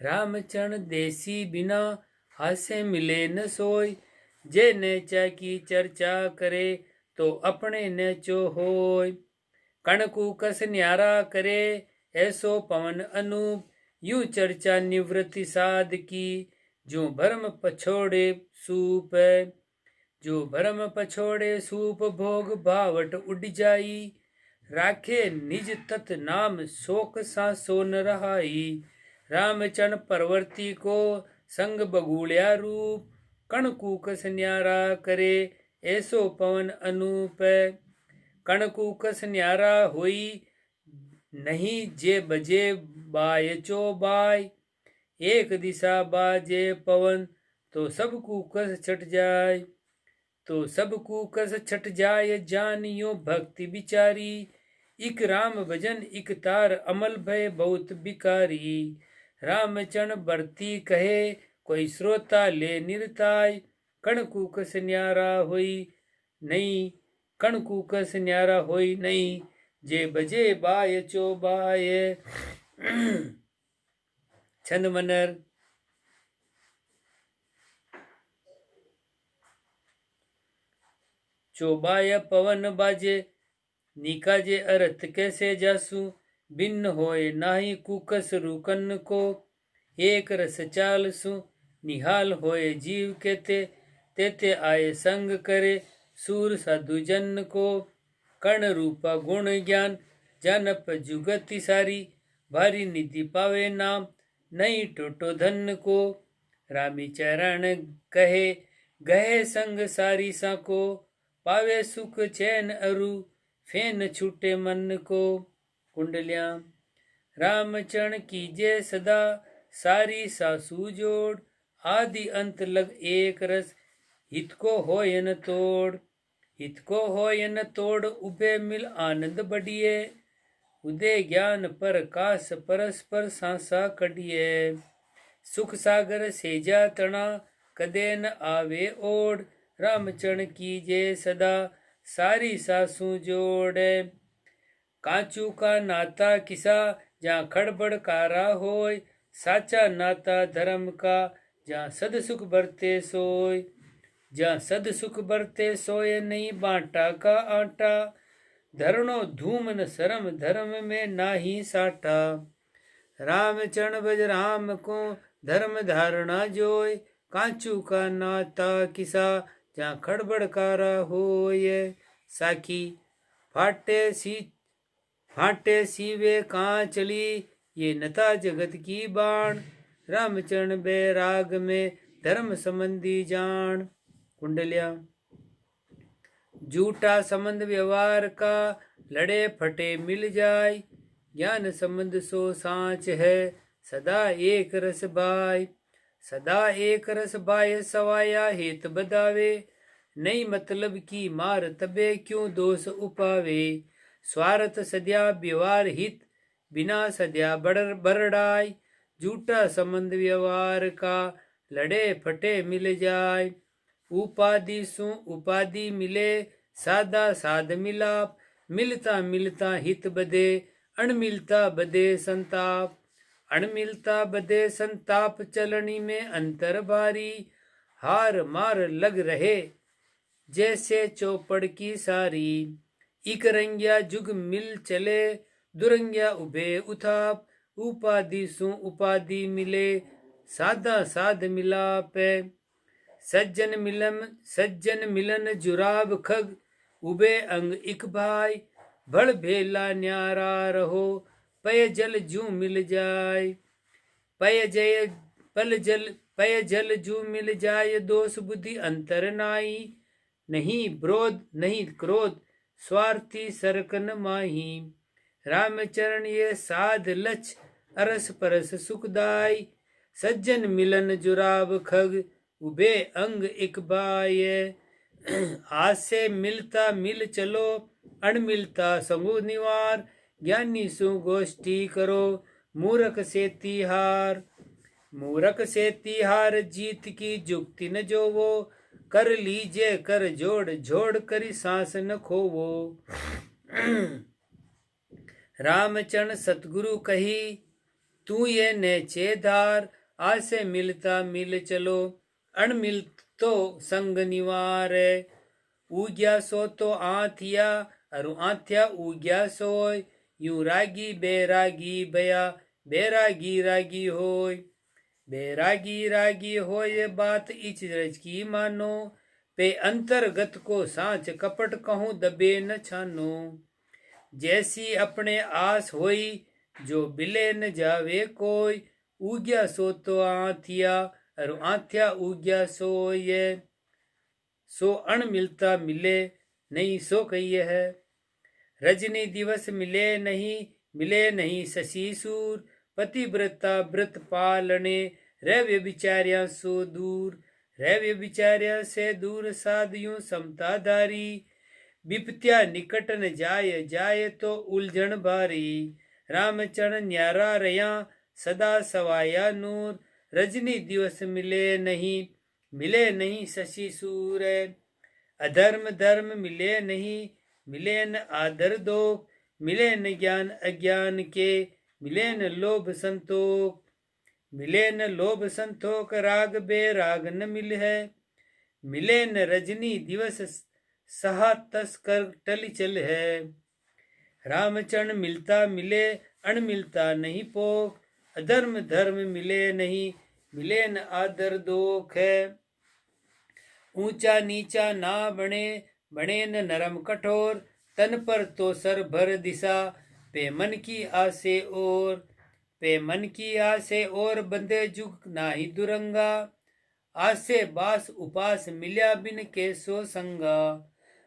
रामचरण देसी बिना हासे मिले न सोय। जे नेचा की चर्चा करे तो अपने नेचो होय। कणकु कस न्यारा करे ऐसो पवन अनूप। यूं चर्चा निवृत्ति साध की जो भरम पछोड़े सूप। जो भरम पछोड़े सूप भोग भावट उड़ जाई। राखे निज तत् नाम शोक सा सो न रहाई। रामचरण परवर्ती को संग बगुड़िया रूप। कणकु कस न्यारा करे ऐसो पवन अनूप। कणकु कस न्यारा होई नहीं जे बजे बाय चो बाय। एक दिशा बाजे पवन तो सब कूकस छट जाय। तो सब कूकस छट जाय जानियो भक्ति बिचारी। इक राम भजन इक तार अमल भय बहुत बिकारी। रामचरण बरती कहे कोई श्रोता ले निरताय। कण कूकस न्यारा होई नहीं। कण कूकस न्यारा होई नहीं जे बजे बाय चो बाय। छंद मनर। चौबाय पवन बाजे निकाजे अर्थ कैसे जासु। भिन्न होए नाही कुकस रुकन को। एक रस चाल सु निहाल होए जीव कहते। तेते आए संग करे सूर साधु जन को। कर्ण रूपा गुण ज्ञान जानप जुगति सारी। भारी निधि पावे नाम नहीं टोटो धन को। रामी चरण कहे गहे संग सारी साको। पावे सुख चैन अरु फेन छूटे मन को। कुंडलियां। रामचरण कीजे सदा सारी सासु जोड़। आदि अंत लग एक रस हित को होय न तोड़। हित को होय न तोड़ उभे मिल आनंद बढ़िए। उदय ज्ञान पर कास परस्पर सांसा कढ़िए। सुख सागर सेजा तना कदे न आवे ओढ़। रामचरण कीजे सदा सारी सासू जोड़े। कांचू का नाता किसा जहाँ खड़बड़ कारा होय। साचा नाता धर्म का जहाँ सद सुख बरते सोय। जहाँ सद सुख बरते सोए नहीं बांटा का आटा। धरणो धूम न शरम धर्म में नाही साटा। रामचरण भज राम को धर्म धारणा जोय। कांचू का नाता किसा जहाँ खड़बड़ कारा होय। साखी। फाटे सीवे कहाँ चली ये नता जगत की बाण। रामचरण बैराग में धर्म संबंधी जान। कुंडलिया। झूठा संबंध व्यवहार का लड़े फटे मिल जाय। ज्ञान संबंध सो सांच है सदा एक रस बाय। सदा एक रस बाय सवाया हेत बदावे। नहीं मतलब की मार तबे क्यों दोष उपावे। स्वार्थ सद्या व्यवहार हित बिना सद्या बरडाय। झूठा संबंध व्यवहार का लड़े फटे मिल जाय। उपाधि सु उपाधि मिले सादा साध मिलाप। मिलता मिलता हित बदे अणमिलता बदे संताप। अणमिलता बदे संताप चलनी में अंतर भारी। हार मार लग रहे जैसे चौपड़ की सारी। इक रंगिया जुग मिल चले दुरंगिया उभे उथाप। उपाधि सु उपाधि मिले सादा साध मिलाप। सज्जन मिलन जुराब खग उबे अंग इक भाई। भड़ भेला न्यारा रहो पय जल जू मिल जाय। पय जल जू मिल जाय दोष बुद्धि अंतर नाई। नहीं ब्रोध नहीं क्रोध स्वार्थी सरकन माही। रामचरण ये साध लच अरस परस सुखदाई। सज्जन मिलन जुराब खग उबे अंग इक बाय। आसे मिलता मिल चलो अणमिलता संगु निवार। ज्ञानी सु गोष्ठी करो मूर्ख से तिहार। मूर्ख से तिहार जीत की जुक्ति न जोवो। कर लीजे कर जोड़ जोड़ करी सांस न खोवो। रामचरण सतगुरु कही तू ये नेचेदार, आसे मिलता मिल चलो, अणमिल तो संग निवारे। उग्या सो तो आथिया, अरु आथ्या उग्या सोय, यूं रागी बैरागी भया, बैरागी रागी होय। बैरागी रागी होय बात इच रज की मानो, पे अंतर्गत को सांच कपट कहूँ दबे न छानो। जैसी अपने आस होई, जो बिले न जावे कोई, उग्या सो तो आथिया, अरु आथ्या उग्या सोय। सो अण मिलता मिले, नहीं सो कहिए है। रजनी दिवस मिले नहीं शशि सूर, पतिव्रता व्रत पालने, रह व्यभिचार्या सो दूर। रह व्यभिचार्या से दूर साधियों समताधारी, विपत्या निकट न जाय, जाय तो उलझन भारी। रामचरण न्यारा रया, सदा सवाया नूर, रजनी दिवस मिले नहीं शशि सूर। अधर्म धर्म मिले न आदर दोख, मिले न ज्ञान अज्ञान के, मिले न लोभ संतोख। मिले न लोभ संतोख, राग बेराग न मिल है, मिले न रजनी दिवस सहा तस्कर टल चल है। रामचरण मिलता मिले, अण मिलता नहीं पोख, अधर्म धर्म मिले न आदर दोख है। ऊंचा नीचा ना बने न नरम कठोर, तन पर तो सर भर दिशा, पे मन की आसे और बंदे जुग नाही दुरंगा। आसे बास उपास मिल्या बिन के सो संगा।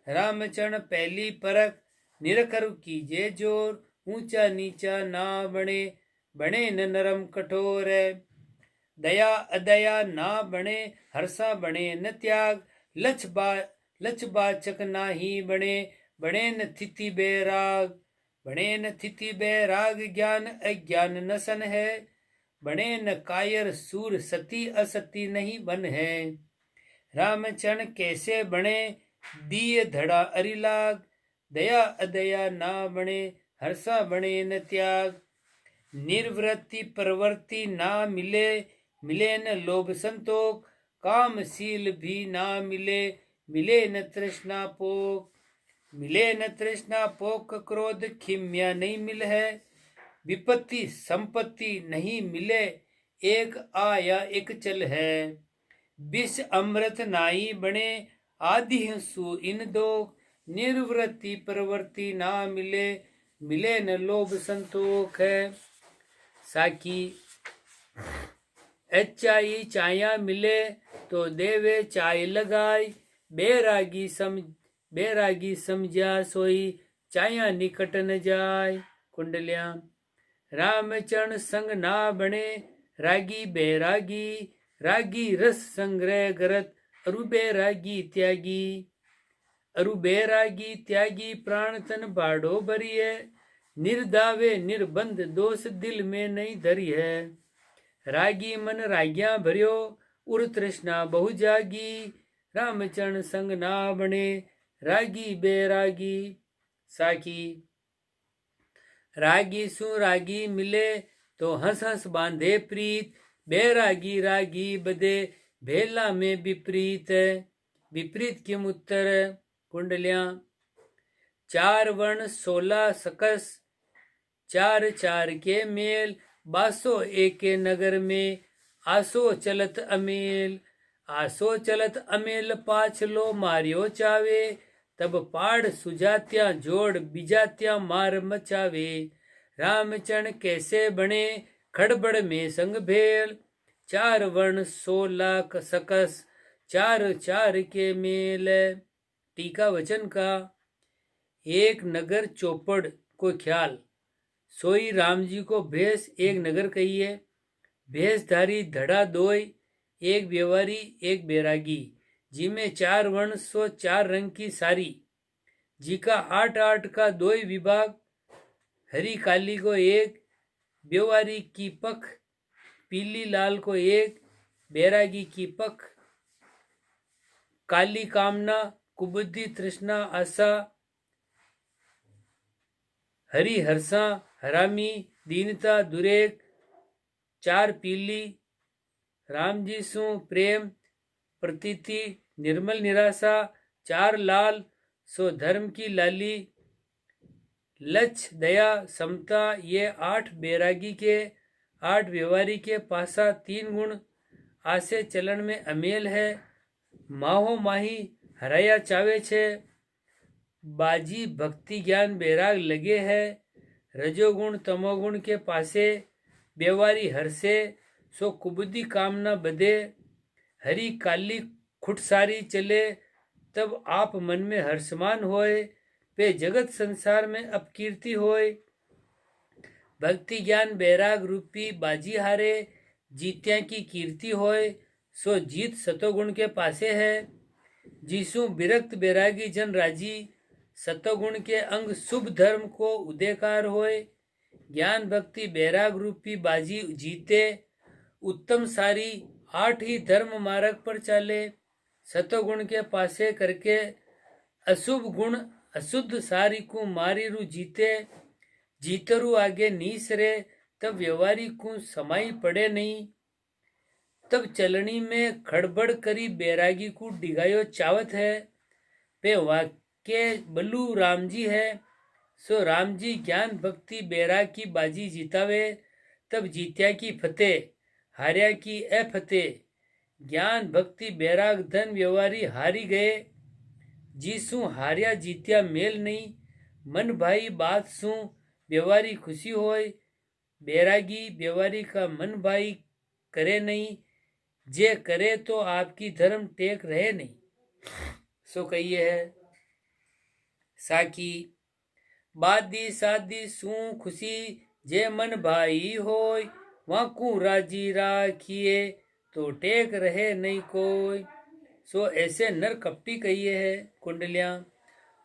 रामचरण पहली परख, निरखरु कीजे जोर, ऊंचा नीचा ना बने न नरम कठोर। दया अदया ना बने, हर्षा बने न त्याग, लच बाचक नाही बने न थिति बैराग। बने न थिति बैराग, ज्ञान अज्ञान न सन है, बने न कायर सूर, सती असती नहीं बन है। रामचरण कैसे बने, दिए धड़ा अरिलाग, दया अदया ना बने, हर्षा बने न त्याग। निर्वृत्ति प्रवृत्ति ना मिले न लोभ संतोख, कामशील भी ना मिले न तृष्णा पोख। मिले न तृष्णा पोख, क्रोध खिम्या नहीं मिल है, विपत्ति संपत्ति नहीं मिले, एक आया एक चल है। विष अमृत नाई बने, आदि सु इन दो, निर्वृत्ति प्रवृत्ति ना मिले न लोभ संतोख है। साकी अच्छाई चाया मिले, तो देवे चाय लगाई, बैरागी समझा सोई, चाया निकट न जाय। कुंडलियां। रामचरण संग ना बने, रागी बैरागी, रागी रस संग्रह करत, अरु बैरागी त्यागी, प्राण तन बाढ़ो भरी है, निर्दावे निर्बंध दोष दिल में नहीं धरी है। रागी मन राग्या भरियो, उर तृष्णा बहु जागी, रामचरण संग ना बने, रागी बैरागी। साखी। रागी सु रागी मिले, तो हंस हंस बांधे प्रीत, बैरागी रागी बदे, भेला में विपरीत। विपरीत किम उत्तर। कुंडलियां। 4 वर्ण 16 सकस, 4 4 के मेल, बासो एक नगर में, आसो चलत अमेल, पाछलो मारियो चावे, तब पाड़ सुजात्या जोड़, बिजात्या मार मचावे। रामचरण कैसे बने, खड़बड़ में संग भेल, 4 वर्ण 16 सकस, 4 4 के मेल। टीका वचन का। एक नगर चौपड़ को ख्याल, सोई राम जी को भेष एक नगर कहिए। भेषधारी धड़ा दोय, एक व्यवहारी एक बैरागी, जिमें 4 वर्ण सो 4 रंग की सारी, जी का 8 8 का दोय विभाग, हरी काली को एक, व्यवहारी की पख, पीली लाल को एक, बैरागी की पख, काली कामना, कुबुद्धि तृष्णा आशा, हरी हर्षा, हरामी दीनता दुरेक, चार पीली राम जी सु प्रेम प्रतीति निर्मल निराशा, चार लाल सो धर्म की लाली, लक्ष दया समता, ये 8 बैरागी के, 8 व्यवहारी के पासा, 3 गुण आसे चलन में अमेल है, माहो माही हराया चावे छे, बाजी भक्ति ज्ञान बैराग लगे है, रजोगुण तमोगुण के पासे, व्यवहारी हरसे सो कुबुद्धि कामना बदे, हरी काली खुटसारी चले तब आप मन में हर्षमान होए, पे जगत संसार में अपकीर्ति होए, भक्ति ज्ञान बैराग रूपी बाजी हारे, जीत्या की कीर्ति होए, सो जीत सतोगुण के पासे है, जीसु विरक्त बैरागी जन राजी, सतोगुण के अंग शुभ धर्म को उदेकार होए, ज्ञान भक्ति बैराग रूपी बाजी जीते, उत्तम सारी 8 ही धर्म मार्ग पर चाले, सतोगुण के पासे करके अशुभ गुण अशुद्ध सारी को मारी रू जीते, जीतरू आगे नीस रे, तब व्यवहारी को समाई पड़े नहीं, तब चलनी में खड़बड़ करी बैरागी को डिगायो चावत है, पे वाक्य बलू राम जी है, सो राम जी ज्ञान भक्ति बैराग की बाजी जीतावे, तब जीत्या की फतेह हार्या की अफतेह, ज्ञान भक्ति बैराग धन व्यवहारी हारी गए, जीसु हार्या जीत्या मेल नहीं, मन भाई बात सु व्यवहारी खुशी होय, बैरागी व्यवहारी का मन भाई करे नहीं, जे करे तो आपकी धर्म टेक रहे नहीं। सो कहिए है साकी, बादी सादी सु खुशी जे मन भाई होय, वाकू राजी राखिए तो टेक रहे नहीं कोई। सो ऐसे नर कपटी कहिए है कुंडलियां,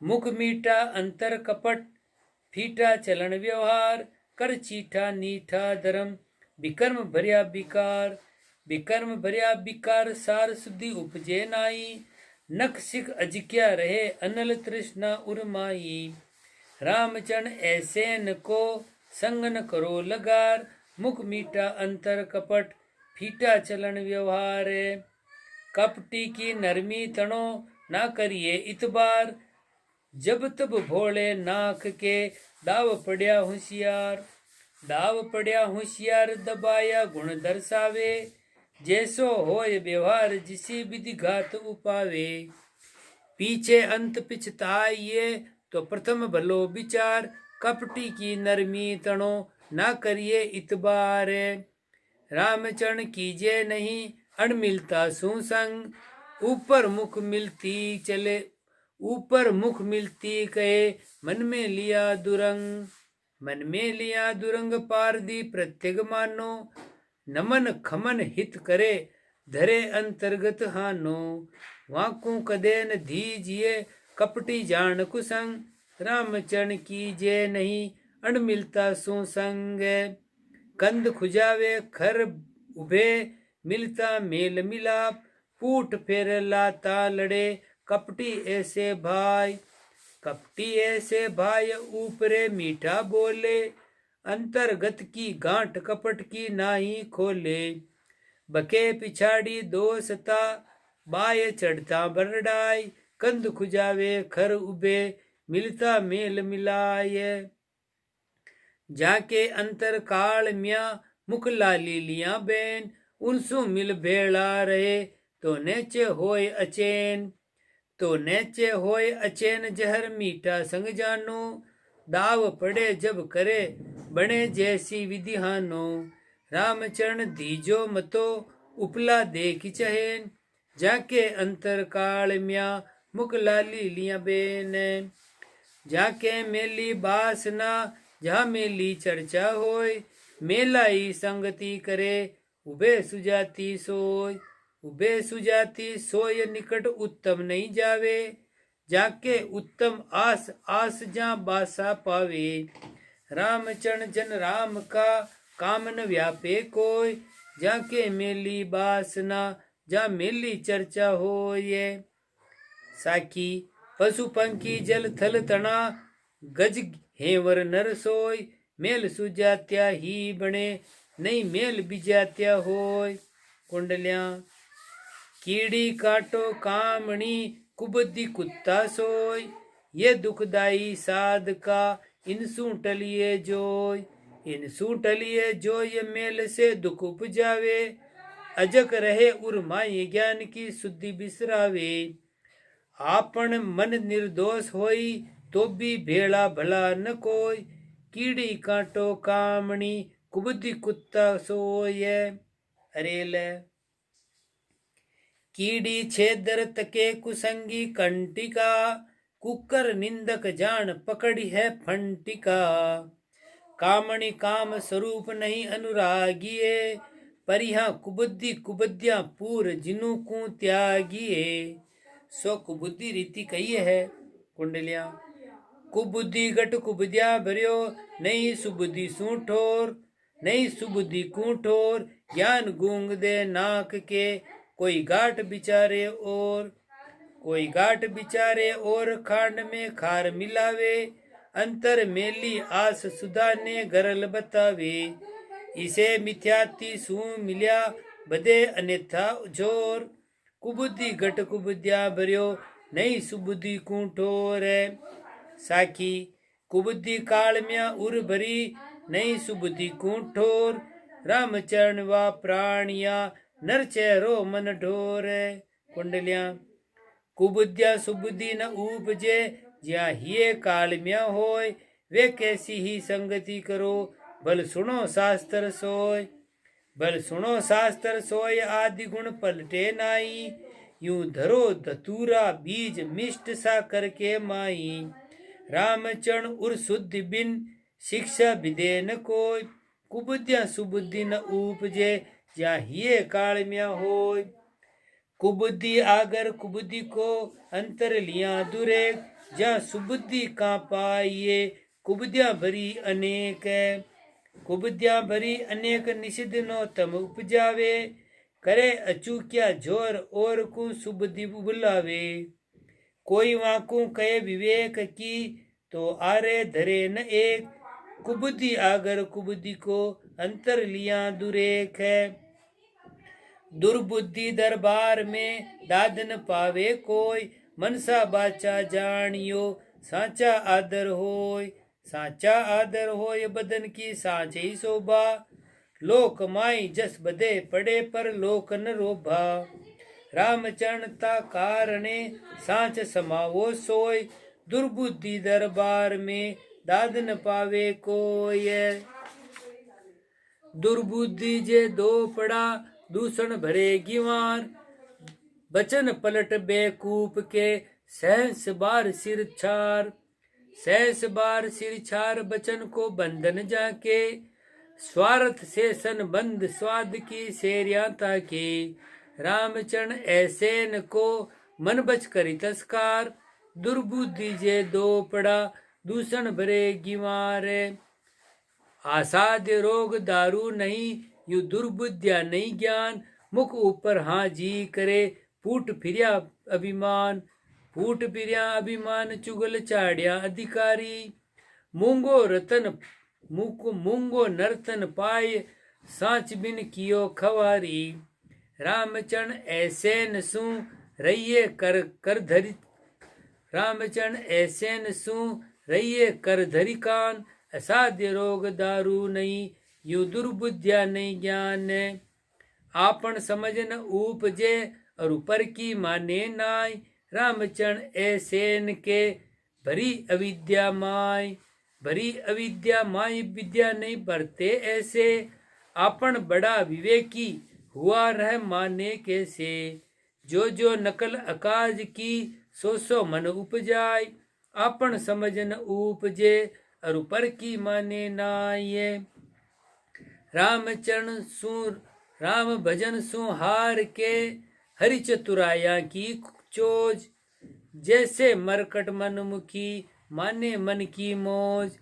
मुख मीठा अंतर कपट, फीटा चलन व्यवहार, कर चीठा नीठा धर्म, विकर्म भरिया विकार, विकर्म भरिया विकार, सार शुद्धि उपजे नाई, नख सिख अजिक्या रहे अनल तृष्णा उर्माई, रामचरण ऐसे न को संग न करो लगार, मुख मीठा अंतर कपट, फीटा चलन व्यवहार, कपटी की नरमी तणो ना करिए इतबार, जब तब भोले नाक के दाव पड़या होशियार, दाव पड़या होशियार दबाया गुण दर्शावे, जैसो होय व्यवहार जिसी विधि घात उपावे, पीछे अंत पिछताइए तो प्रथम भलो विचार, कपटी की नरमी तणो ना करिए इतबार, रामचरण कीजे नहीं अण मिलता सुसंग, ऊपर मुख मिलती चले ऊपर मुख मिलती कहे, मन में लिया दुरंग, मन में लिया दुरंग पार दी प्रत्यग मानो, नमन खमन हित करे धरे अंतर्गत हानो, वाकू कदे न दीजिए कपटी जान कुसंग, रामचरण कीजे नहीं अण मिलता सुसंग, कंद खुजावे खर उभे मिलता मेल मिलाप, पूठ फेर लाता लड़े कपटी ऐसे भाई, कपटी ऐसे भाई ऊपरे मीठा बोले, अंतर्गत की गांठ कपट की नाही खोले, बके पिछाड़ी दोषता बाय चढ़ता बरडाई, कंद खुजावे खर उबे मिलता मेल मिलाय, जाके अंतर काल म्या मुख लाली लिया बैन, उनसु मिल भेड़ा रहे तो नेचे होय अचैन, तो नेचे होय अचैन जहर मीठा संग जानो, दाव पड़े जब करे बने जैसी विधि हानो, रामचरण दीजो मतो उपला देखी चहेन, जाके अंतर काल म्या मुख लाली लिया बेन, जाके मेली बासना जहाँ मेली चर्चा होय, मेलाई संगति करे उबे सुजाती सोय, उबे सुजाती सोय निकट उत्तम नहीं जावे, जाके उत्तम आस आस जा बासा पावे, रामचरण जन राम का कामन व्यापे कोय, जाके मेली बासना जा मेली चर्चा होय, साखी पशु पंखी जल थल तना गज हेवर नर सोय, मेल सुजात्या ही बने नहीं मेल बिजात्या होय। कुंडलियां कीड़ी काटो कामणी कुबुद्धि कुत्ता सोय, ये दुखदाई साध का इनसू टलिए जोय। इनसू टलिए जोय मेल से दुख उपजावे, अजक रहे उर माय ज्ञान की शुद्धि बिसरावे। आपन मन निर्दोष होई तो भी भेड़ा भला न कोय, कीड़ी काटो कामणी कुबुद्धि कुत्ता सोय। अरेल कीड़ी छेदर तके कुसंगी कंटिका, कुकर निंदक जान पकड़ी है फंटिका। कामणी काम स्वरूप नहीं अनुरागिए, पर यहाँ कुबुद्धि कुबुद्धियां पूर जिनु को त्यागिए। सो कुबुद्धि रीति कही है। कुंडलियां कुबुद्धि गट कुबुद्धिया भरियो, नहीं सुबुद्धि सू ठोर। नहीं सुबुद्धि कू ठोर, ज्ञान गूंग दे नाक के, कोई गाठ बिचारे और। कोई गाठ बिचारे और खांड में खार मिलावे, अंतर मेली आस सुधा ने गरल बतावे। इसे मिथ्याति सू मिल्या बदे अन्यथा जोर, कुबुद्धि घट कुबुद्धिया भरियो, नहीं सुबुद्धि कू ठोर। साखी कुबुद्धि काल म्या उर भरी, नहीं सुबुद्धि कू ठोर। रामचरण व प्राणिया नर चेहरो मन ढोर। कुंडलियां कुबुद्धिया सुबुद्धि न उपजे, ज्या हिये काल म्या होय। वे कैसी ही संगति करो, भल सुनो शास्त्र सोय। भल सुनो शास्त्र सोय, आदि गुण पलटे नाई। यूं धरो धतूरा बीज मिष्ट सा करके माई। रामचरण उर शुद्धि बिन शिक्षा विदे न कोय, कुबुद्धिया सुबुद्धि न उपजे, ज्या हिये काल म्या होय। कुबुद्धि आगर कुबुद्धि को अंतर लिया दुरे, जहाँ सुबुद्धि का पाइये कुबुद्धिया भरी अनेक। कुबुद्धिया भरी अनेक निषिद्ध नो तम उपजावे, करे अचूक्या जोर और को सुबुद्धि बुलावे। कोई वाकू कहे विवेक की, तो आरे धरे न एक। कुबुद्धि आगर कुबुद्धि को अंतर लिया दुरेक है। दुर्बुद्धि दरबार में दाद न पावे कोई, मनसा बाचा जानियो साचा आदर होय। साचा आदर होय बदन की साँचे शोभा, लोक माई जस बदे पड़े पर लोक न रोभा। रामचरण ता कारणे साँच समावो सोय, दुर्बुद्धि दरबार में दाद न पावे कोय। दुर्बुद्धि जे दो पड़ा दूषण भरे गिवार, बचन पलट बेकूप के सहस बार सिर छार। सहस बार सिर छार बचन को बंधन जाके, स्वार्थ से सन बंद स्वाद की सेरिया ताके। रामचरण ऐसे न को मन बच करी तस्कार, दुर्बुद्धि जे दो पड़ा दूषण भरे गिवार। आसाध्य रोग दारू नहीं, यू दुर्बुद्धिया नहीं ज्ञान। मुख ऊपर हाँ जी करे, फूट फिरिया अभिमान। फूट फिरिया अभिमान चुगल चाड़िया अधिकारी। मूंगो रतन मूंगो नर्तन पाए, सांच बिन कियो खवारी। रामचरण ऐसे न सू रहिए कर धरी। रामचरण ऐसे न सू रहिए कर धरी कान, असाध्य रोग दारू नहीं, यू दुर्बुद्धिया नहीं ज्ञान। आपन समझ न उपजे और ऊपर की माने नाय, रामचरण ऐसेन के भरी अविद्या माय। भरी अविद्या माय विद्या नहीं बरते ऐसे, आपन बड़ा विवेकी हुआ रह माने कैसे। जो नकल अकाज की सो सो मन उपजाय, आपन समझ न उपजे और ऊपर की माने नाये। रामचरण सूर राम भजन सु हार के, हरि चतुराया की चोज। जैसे मरकट मन मुखी माने मन की मौज।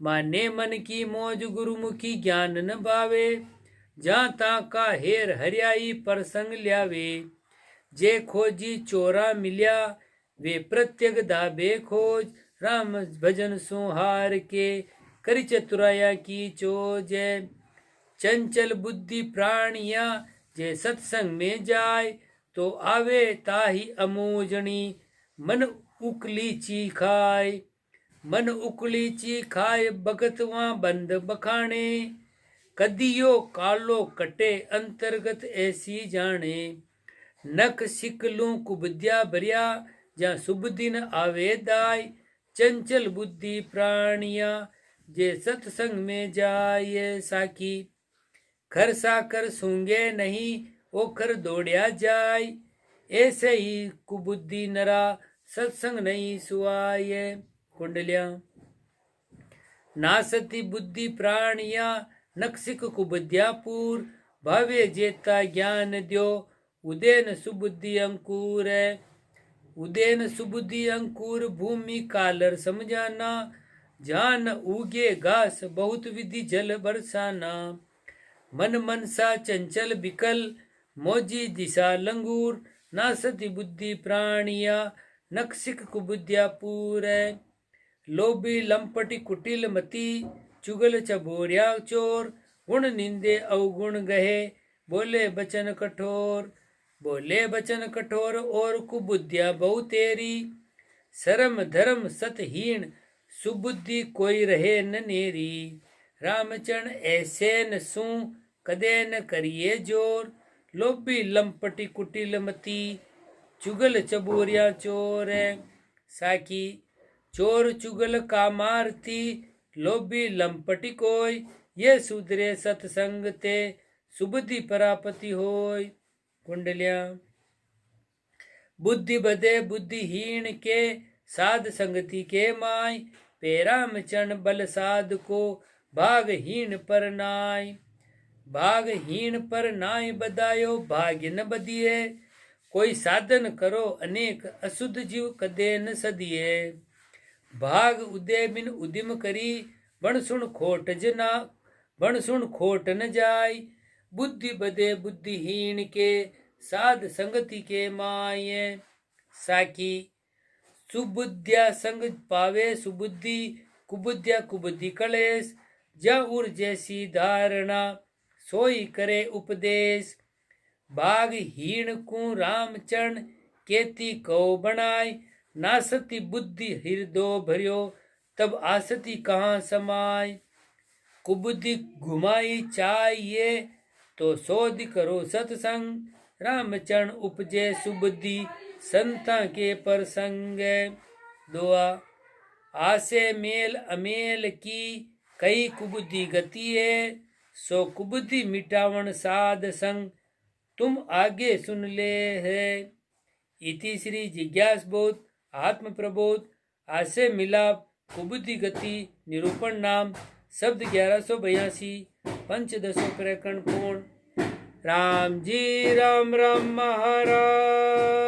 माने मन की मौज गुरुमुखी ज्ञान न भावे, जहाँ ताका हेर हरियाई प्रसंग ल्यावे। जे खोजी चोरा मिल्या वे प्रत्यग दाबे खोज, राम भजन सुहार के करि चतुराया की चोज। चंचल बुद्धि प्राणिया जे सत्संग में जाय तो आवे ताही अमोजनी मन उकलीची खाय मन उकलीची खाय भगतवा बंद बखाने कदियो कालो कटे अंतर्गत ऐसी जाने नख सिकलू कुबद्या भरिया जा शुभ दिन आवे दाय चंचल बुद्धि प्राणिया जे सत्संग में जाय साकी खर साकर सूंगे नहीं ओखर दौड़या जाय ऐसे ही कुबुद्धि नरा सत्संग नहीं सुआय कुंडलिया नासती बुद्धि प्राणिया नक्सिक कुबुद्यापूर भावे जेता ज्ञान द्यो उदेन सुबुद्धि अंकुर उदेन सुबुद्धि अंकुर भूमि कालर समझाना जान उगे घास बहुत विधि जल बरसाना मन मनसा चंचल बिकल मोजी दिशा लंगूर नासती बुद्धि प्राणिया नक्सिक कुबुद्यापूर लोभी लंपटी कुटिल मती चुगल चबोरिया चोर गुण निंदे अवगुण गहे बोले बचन कठोर और कुबुद्धिया बहु तेरी शरम धर्म सतहीन सुबुद्धि कोई रहे न नेरी रामचरण ऐसे न सू कदे न करिए जोर लोभी लंपटी कुटिल मती चुगल चबोरिया चोर साकी चोर चुगल का मारती लोभी लंपटी कोय ये सुधरे सत्संग ते सुबुद्धि परापति होय कुंडलिया बुद्धि बदे बुद्धिहीन के साध संगति के माय पेराम चरण बल साध को भागहीन पर नाय बदायो भाग्य न बदिए कोई साधन करो अनेक अशुद्ध जीव कदे न सदिए भाग उदय बिन उदिम करी बण सुन खोट न जाय बुद्धि बदे बुद्धिहीन के साध संगति के माये साकी सुबुद्ध्या संग पावे सुबुद्धि कुबुद्ध्या कुबुद्धि कलेश जा उर जैसी धारणा सोई करे उपदेश भाग हीन को रामचरण केती कौ बनाय नासती बुद्धि हृदो भरियो तब आसती कहाँ समाय कुबुद्धि घुमाई चाहिए तो सोधि करो सत्संग रामचरण उपजे सुबुद्धि संता के परसंग दुआ आसे मेल अमेल की कई कुबुद्धि गति है सो कुबुद्धि मिटावन साध संग तुम आगे सुन ले है इति श्री जिज्ञास बोध आत्म प्रबोध आसे मिलाप कुबुद्धि गति निरूपण नाम शब्द 1182 पंचदशो प्रकरण पूर्ण राम जी राम राम महाराज।